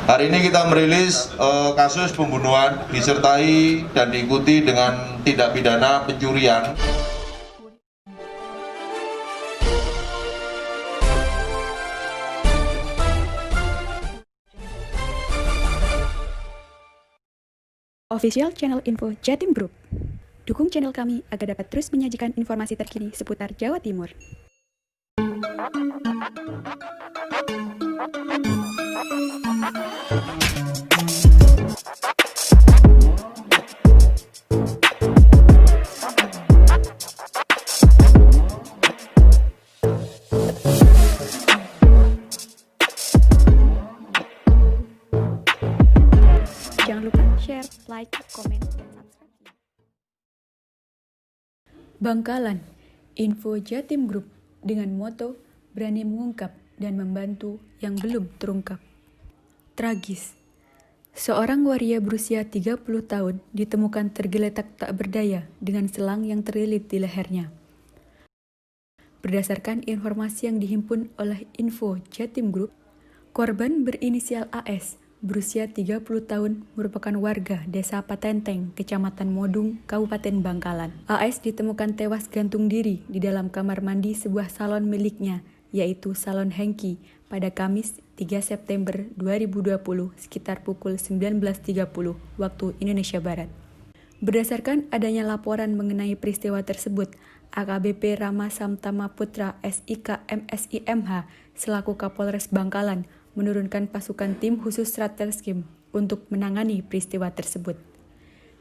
Hari ini kita merilis kasus pembunuhan disertai dan diikuti dengan tindak pidana pencurian. Official channel info Jatim Group. Dukung channel kami agar dapat terus menyajikan informasi terkini seputar Jawa Timur. Jangan lupa share, like, komen, dan subscribe. Bangkalan, info Jatim Group dengan moto berani mengungkap dan membantu yang belum terungkap. Tragis, seorang waria berusia 30 tahun ditemukan tergeletak tak berdaya dengan selang yang terlilit di lehernya. Berdasarkan informasi yang dihimpun oleh info Jatim Group, korban berinisial AS berusia 30 tahun merupakan warga Desa Patenteng, Kecamatan Modung, Kabupaten Bangkalan. AS ditemukan tewas gantung diri di dalam kamar mandi sebuah salon miliknya, yaitu Salon Hengki, pada Kamis 3 September 2020 sekitar pukul 19.30 waktu Indonesia Barat. Berdasarkan adanya laporan mengenai peristiwa tersebut, AKBP Rama Samtama Putra SIK MSI MH selaku Kapolres Bangkalan menurunkan pasukan tim khusus Satreskrim untuk menangani peristiwa tersebut.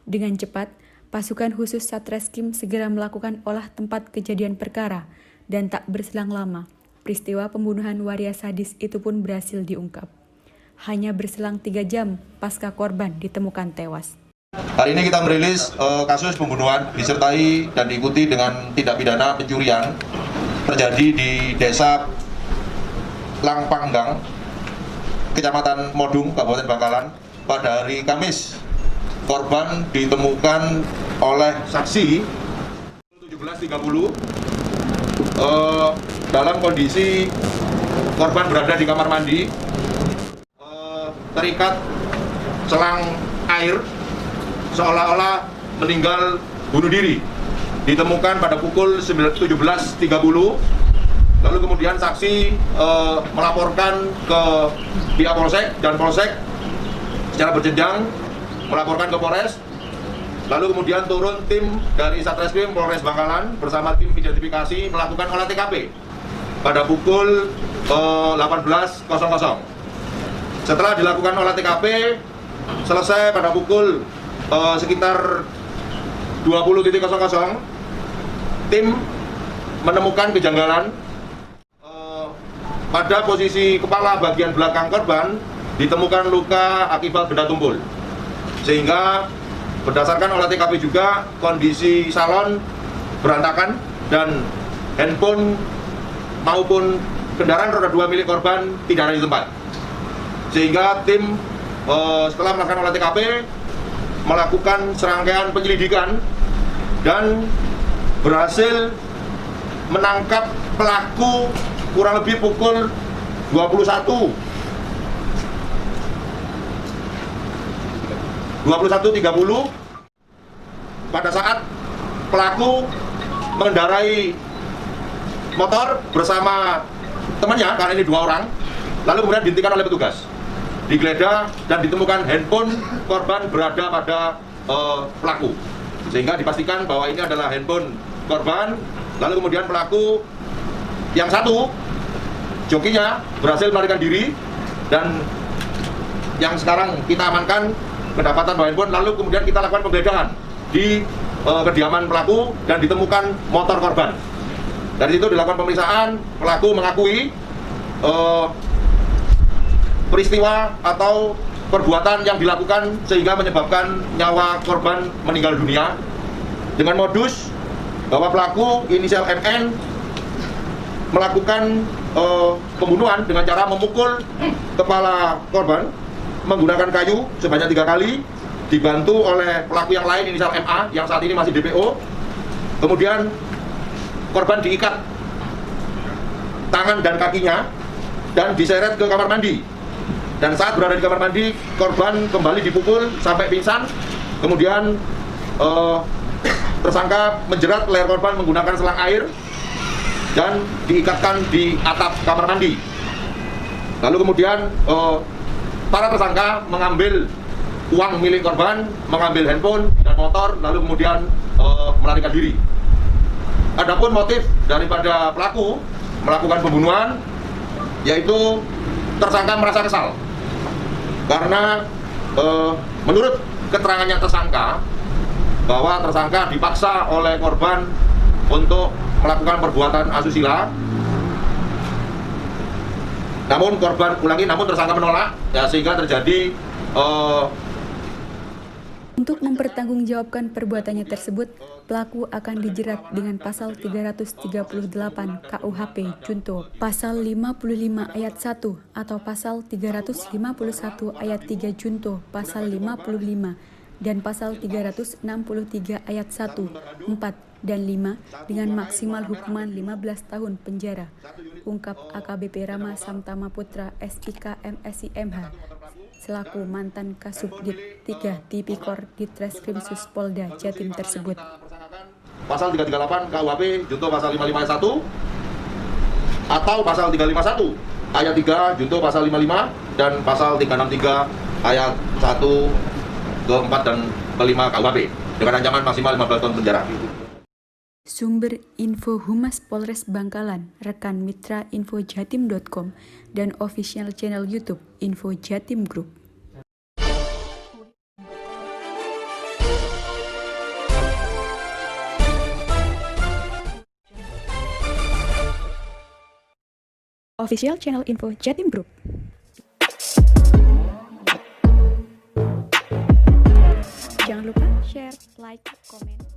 Dengan cepat, pasukan khusus Satreskrim segera melakukan olah tempat kejadian perkara dan tak berselang lama, peristiwa pembunuhan waria sadis itu pun berhasil diungkap. Hanya berselang 3 jam pasca korban ditemukan tewas. Hari ini kita merilis kasus pembunuhan disertai dan diikuti dengan tindak pidana pencurian terjadi di Desa Langpanggang, Kecamatan Modung, Kabupaten Bangkalan pada hari Kamis. Korban ditemukan oleh saksi 17.30 dalam kondisi korban berada di kamar mandi, terikat selang air, seolah-olah meninggal bunuh diri. Ditemukan pada pukul 17.30. Lalu kemudian saksi melaporkan ke pihak Polsek dan Polsek secara berjenjang melaporkan ke Polres. Lalu kemudian turun tim dari Satreskrim Polres Bangkalan bersama tim identifikasi melakukan olah TKP pada pukul 18.00. Setelah dilakukan olah TKP selesai pada pukul sekitar 20.00, tim menemukan kejanggalan pada posisi kepala bagian belakang korban ditemukan luka akibat benda tumpul, sehingga berdasarkan olah TKP juga kondisi salon berantakan dan handphone maupun kendaraan roda 2 milik korban tidak ada di tempat, sehingga tim setelah melakukan olah TKP melakukan serangkaian penyelidikan dan berhasil menangkap pelaku kurang lebih pukul 21.30 pada saat pelaku mengendarai motor bersama temannya, karena ini 2 orang, lalu kemudian dihentikan oleh petugas, digeledah dan ditemukan handphone korban berada pada pelaku, sehingga dipastikan bahwa ini adalah handphone korban. Lalu kemudian pelaku yang satu, jokinya, berhasil melarikan diri, dan yang sekarang kita amankan kedapatan bawa handphone. Lalu kemudian kita lakukan penggeledahan di kediaman pelaku dan ditemukan motor korban. Dari situ dilakukan pemeriksaan, pelaku mengakui peristiwa atau perbuatan yang dilakukan sehingga menyebabkan nyawa korban meninggal dunia dengan modus bahwa pelaku inisial MN melakukan pembunuhan dengan cara memukul kepala korban menggunakan kayu sebanyak 3 kali, dibantu oleh pelaku yang lain inisial MA yang saat ini masih DPO. Kemudian korban diikat tangan dan kakinya dan diseret ke kamar mandi. Dan saat berada di kamar mandi, korban kembali dipukul sampai pingsan. Kemudian tersangka menjerat leher korban menggunakan selang air dan diikatkan di atap kamar mandi. Lalu kemudian para tersangka mengambil uang milik korban, mengambil handphone dan motor, lalu kemudian melarikan diri. Adapun motif daripada pelaku melakukan pembunuhan, yaitu tersangka merasa kesal karena menurut keterangannya tersangka bahwa tersangka dipaksa oleh korban untuk melakukan perbuatan asusila. Namun tersangka menolak, ya, sehingga terjadi Untuk mempertanggungjawabkan perbuatannya tersebut, pelaku akan dijerat dengan pasal 338 KUHP Junto, pasal 55 ayat 1 atau pasal 351 ayat 3 Junto, pasal 55 dan pasal 363 ayat 1, 4 dan 5 dengan maksimal hukuman 15 tahun penjara. Ungkap AKBP Rama Samtama Putra SIK MSI MH selaku mantan Kasubdit 3 Tipikor Ditreskrimsus Polda Jatim tersebut. Pasal 338 KUHP Junto pasal 55 ayat 1 atau pasal 351 ayat 3 Junto pasal 55 dan pasal 363 ayat 1 ke 4 dan ke 5 KUHP dengan ancaman maksimal 15 tahun penjara. Sumber info Humas Polres Bangkalan, rekan mitra infojatim.com dan official channel YouTube Info Jatim Group. Official channel Info Jatim Group. Jangan lupa share, like, komen.